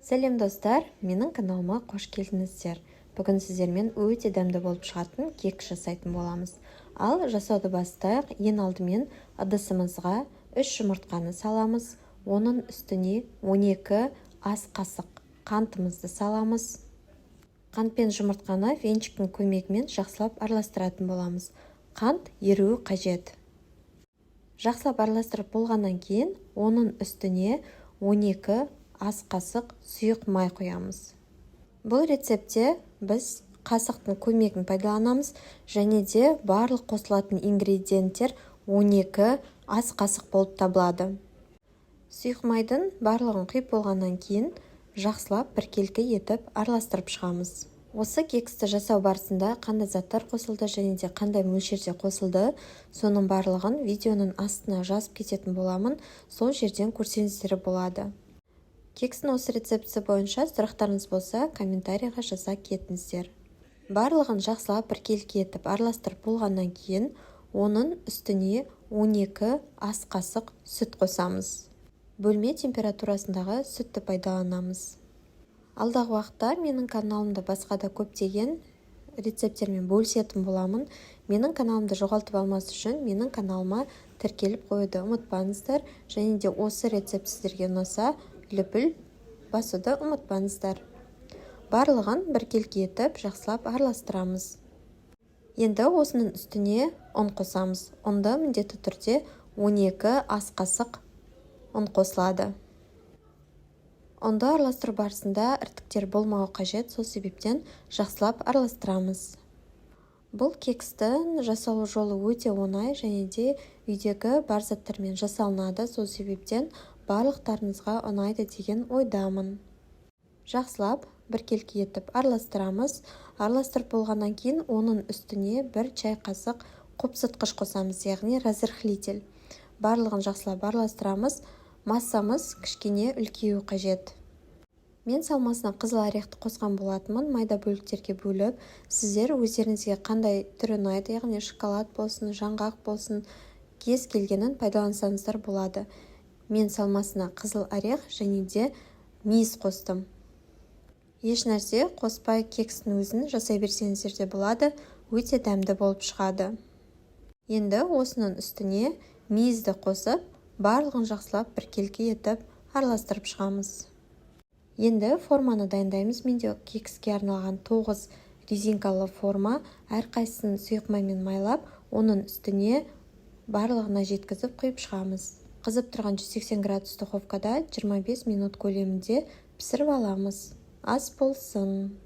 Сәлем достар, менің каналыма қош келдіңіздер. Бүгін сіздермен өте дәмді болып шығатын кек жасайтын боламыз. Ал жасауды бастайық. Ең алдымен ыдысымызға 3 жұмыртқаны саламыз. Оның үстіне 12 ас қасық қантымызды саламыз. Қант пен жұмыртқаны венчиктің көмегімен жақсылап араластыратын боламыз. Қант еруі қажет. Жақсылап араластырып болғаннан кейін оның үстіне 12 ас қасық сұйық май құямыз. Бұл рецептте біз қасықтың көмегін пайдаланамыз, және де барлық қосылатын ингредиенттер 12 ас қасық болып табылады. Сұйық майдың барлығын құйып болғаннан кейін жақсылап біркелкі етіп араластырып шығамыз. Осы кексті жасау барысында қандай заттар қосылды және де қандай мөлшерде қосылды, соның барлығын видеоның астына жазып кететін боламын, сол жерден көрсеңіздер болады. Кекстің осы рецепті бойынша сұрақтарыңыз болса, комментарийға жаза кетіңіздер. Барлығын жақсылап біркелкі етіп араластырып болғаннан кейін, оның үстіне 12 ас қасық сүт қосамыз. Бөлме температурасындағы сүтті пайдаланамыз. Алдағы уақытта менің каналымда басқа да көптеген рецептермен бөлісетін боламын. Менің каналымды жоғалтып алмас үшін менің каналыма тіркеліп қоюды ұмытпаңыздар, және де осы рецепт сіздерге ұнаса, лүпіл басуды ұмытпаңыздар. Барлығын біркелкі етіп жақсылап араластырамыз. Енді осының үстіне ұн қосамыз. Ұнды міндетті түрде 12 ас қасық ұн қосылады. Ұнды араластыру барысында іртіктер болмауы қажет, сол себептен жақсылап араластырамыз. Бұл кекстің жасалу жолы өте оңай, және де үйдегі бар заттармен жасалынады, сол себептен барлықтарыңызға ұнайды деген ойдамын. Жақсылап біркелкі етіп араластырамыз. Араластырып болғаннан кейін оның үстіне 1 чай қасық қопсытқыш қосамыз, яғни разрыхлитель. Барлығын жақсылап араластырамыз. Массамыз кішкене үлкеюі қажет. Мен салмасына қызыл орехті қосқан болатынмын, майда бөліктерге бөліп. Сіздер өздеріңізге қандай түрі ұнайды, яғни шоколад болсын, жаңғақ болсын, кез келгенін пайдалансаңыздар болады. Мен салмасына қызыл орех және де мейіз қостым. Еш нәрсе қоспай кекстің өзін жасай берсеңіздер де болады, өте дәмді болып шығады. Енді осының үстіне мейізді қосып, барлығын жақсылап біркелкі етіп араластырып шығамыз. Енді форманы дайындаймыз. Менде кекске арналған 9 резинкалы форма, әрқайсысын сұйық маймен майлап, оның үстіне барлығына жеткізіп құйып шығамыз. Қызып тұрған 180 градус духовкада 25 минут көлемінде пісіріп аламыз. Ас болсын!